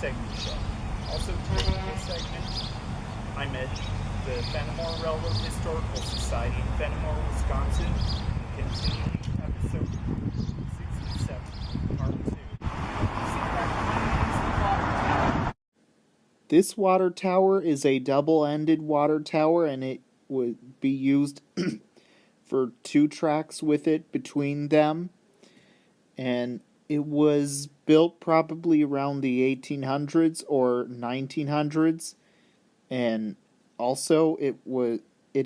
segment show. Also today in this segment, I'm at the Fennimore Railroad Historical Society in Fennimore, Wisconsin, continuing episode 67, part 2. This water tower is a double-ended water tower, and it would be used for 2 tracks with it between them. And it was built probably around the 1800s or 1900s, and also it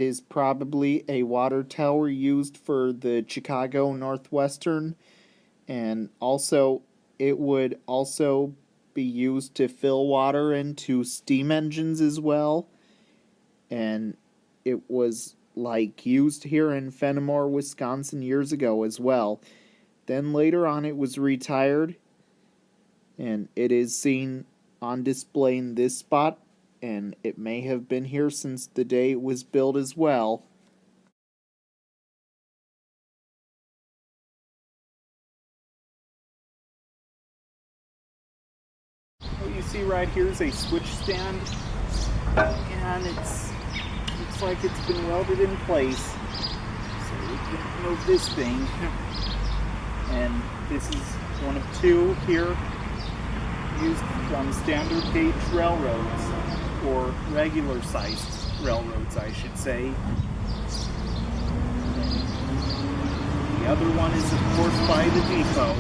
is probably a water tower used for the Chicago Northwestern, and also it would also be used to fill water into steam engines as well. And it was used here in Fennimore, Wisconsin years ago as well. Then later on it was retired, and it is seen on display in this spot, and it may have been here since the day it was built as well. What you see right here is a switch stand, and looks like it's been welded in place. So we can move this thing. And this is one of 2 here used from standard gauge railroads, or regular sized railroads, I should say. And the other one is, of course, by the depot.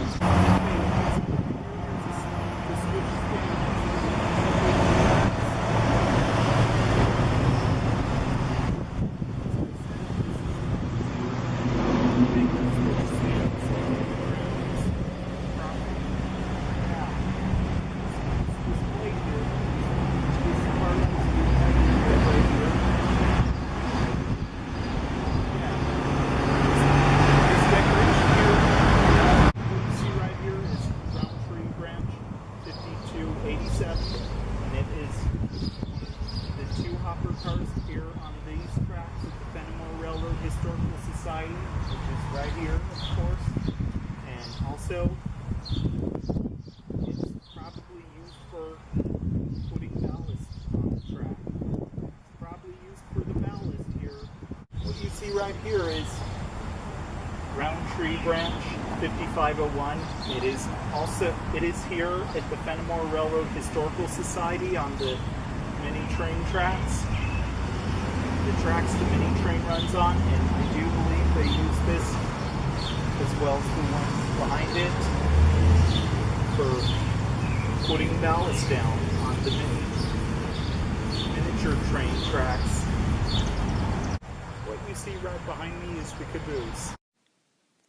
And it is the 2 hopper cars here on these tracks at the Fennimore Railroad Historical Society, which is right here, of course. And also, it's probably used for putting ballast on the track. It's probably used for the ballast here. What you see right here is Roundtree Branch 5501. It is here at the Fennimore Railroad Historical Society on the mini train tracks. The tracks the mini train runs on, and I do believe they use this as well as the ones behind it for putting ballast down on the miniature train tracks. What you see right behind me is the caboose.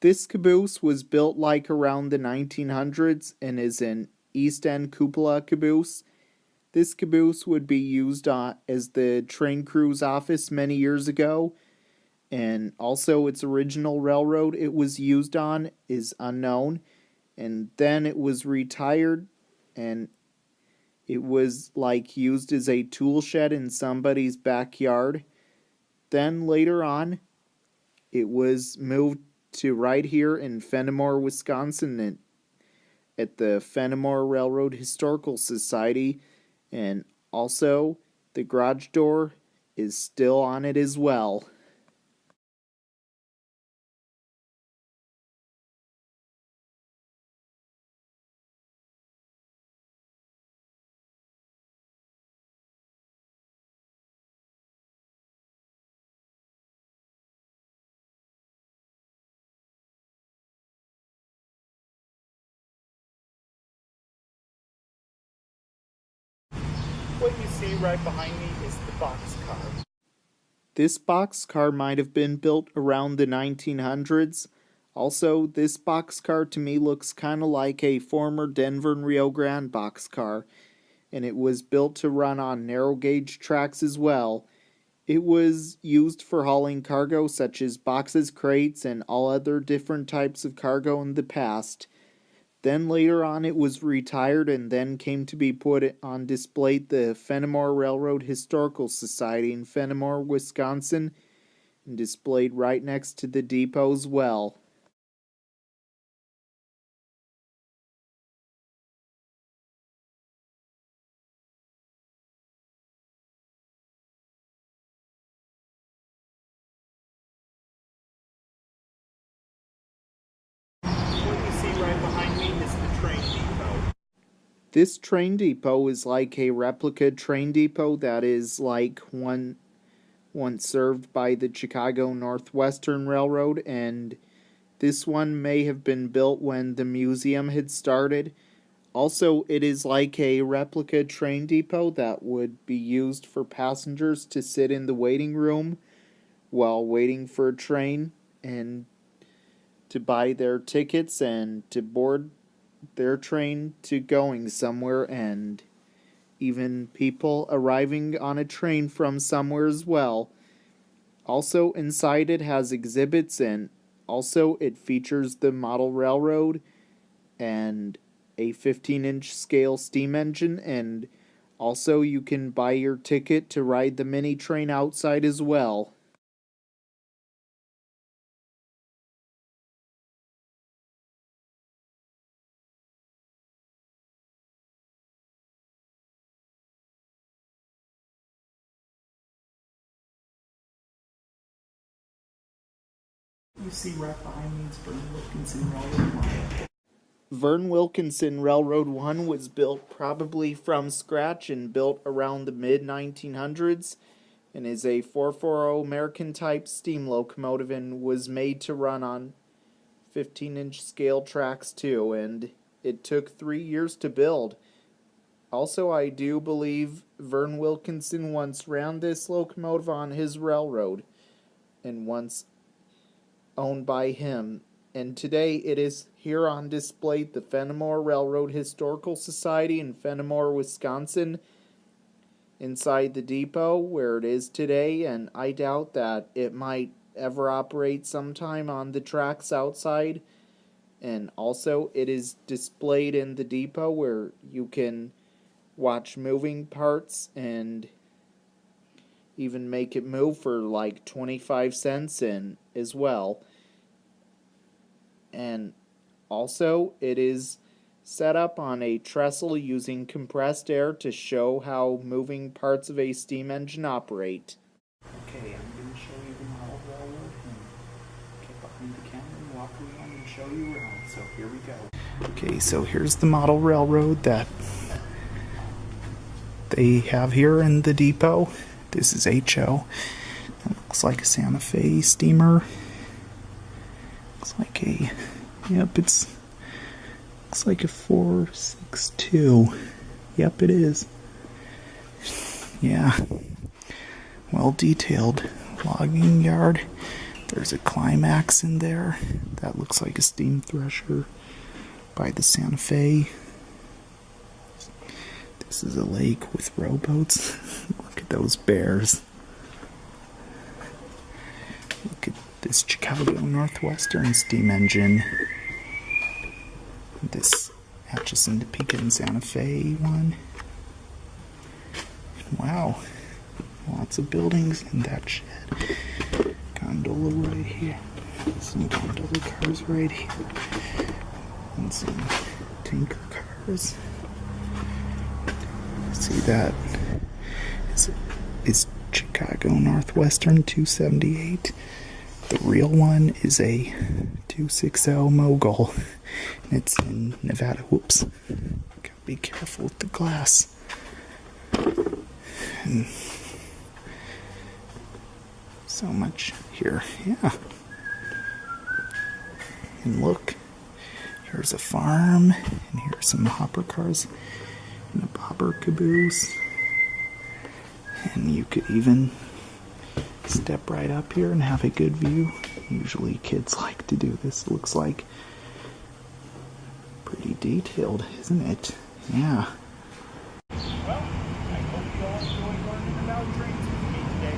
This caboose was built around the 1900s and is an East End cupola caboose. This caboose would be used as the train crew's office many years ago, and also its original railroad it was used on is unknown, and then it was retired, and it was used as a tool shed in somebody's backyard. Then later on it was moved to right here in Fennimore, Wisconsin, at the Fennimore Railroad Historical Society, and also the garage door is still on it as well. What you see right behind me is the boxcar. This boxcar might have been built around the 1900s. Also, this boxcar to me looks kind of like a former Denver and Rio Grande boxcar, and it was built to run on narrow gauge tracks as well. It was used for hauling cargo such as boxes, crates, and all other different types of cargo in the past. Then later on it was retired and then came to be put on display at the Fennimore Railroad Historical Society in Fennimore, Wisconsin, and displayed right next to the depot as well. train depot. This train depot is like a replica train depot that is like one once served by the Chicago Northwestern Railroad, and this one may have been built when the museum had started. Also, it is like a replica train depot that would be used for passengers to sit in the waiting room while waiting for a train and to buy their tickets and to board their train to going somewhere, and even people arriving on a train from somewhere as well. Also, inside it has exhibits, and also it features the model railroad and a 15-inch scale steam engine, and also you can buy your ticket to ride the mini train outside as well. You see right behind me, it's Vern Wilkinson Railroad 1. Vern Wilkinson Railroad 1 was built probably from scratch and built around the mid-1900s, and is a 440 American type steam locomotive and was made to run on 15-inch scale tracks too, and it took 3 years to build. Also, I do believe Vern Wilkinson once ran this locomotive on his railroad, and once owned by him, and today it is here on display at the Fennimore Railroad Historical Society in Fennimore, Wisconsin, inside the depot where it is today, and I doubt that it might ever operate sometime on the tracks outside. And also it is displayed in the depot where you can watch moving parts and even make it move for like 25 cents in as well. And also it is set up on a trestle using compressed air to show how moving parts of a steam engine operate. Okay, I'm going to show you the model railroad and get behind the camera and walk around and show you around. So here we go. Okay, so here's the model railroad that they have here in the depot. This is HO. It looks like a Santa Fe steamer. Looks like a, yep, looks like a 462. Yep, it is. Yeah. Well detailed logging yard. There's a climax in there. That looks like a steam thresher by the Santa Fe. This is a lake with rowboats. Look at those bears. Look at this Chicago Northwestern steam engine. This Atchison, Topeka, and Santa Fe one. Wow. Lots of buildings in that shed. Gondola right here. Some gondola cars right here. And some tanker cars. See that? Is Chicago Northwestern 278. The real one is a 260 Mogul. And it's in Nevada. Whoops. Gotta be careful with the glass. And so much here. Yeah. And look. Here's a farm. And here's some hopper cars. And a bobber caboose. And you could even step right up here and have a good view. Usually kids like to do this. It looks like pretty detailed, isn't it? Yeah. Well, I hope you all enjoyed learning about trains with me today.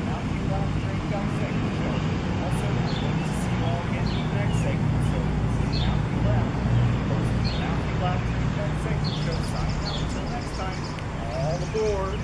Now if you want to train down segment show. Also, I hope to see you all again in the next segment. So this is Now You Laugh. Host of the Now You Laugh Train Down segment show. Signing out until next time. All aboard.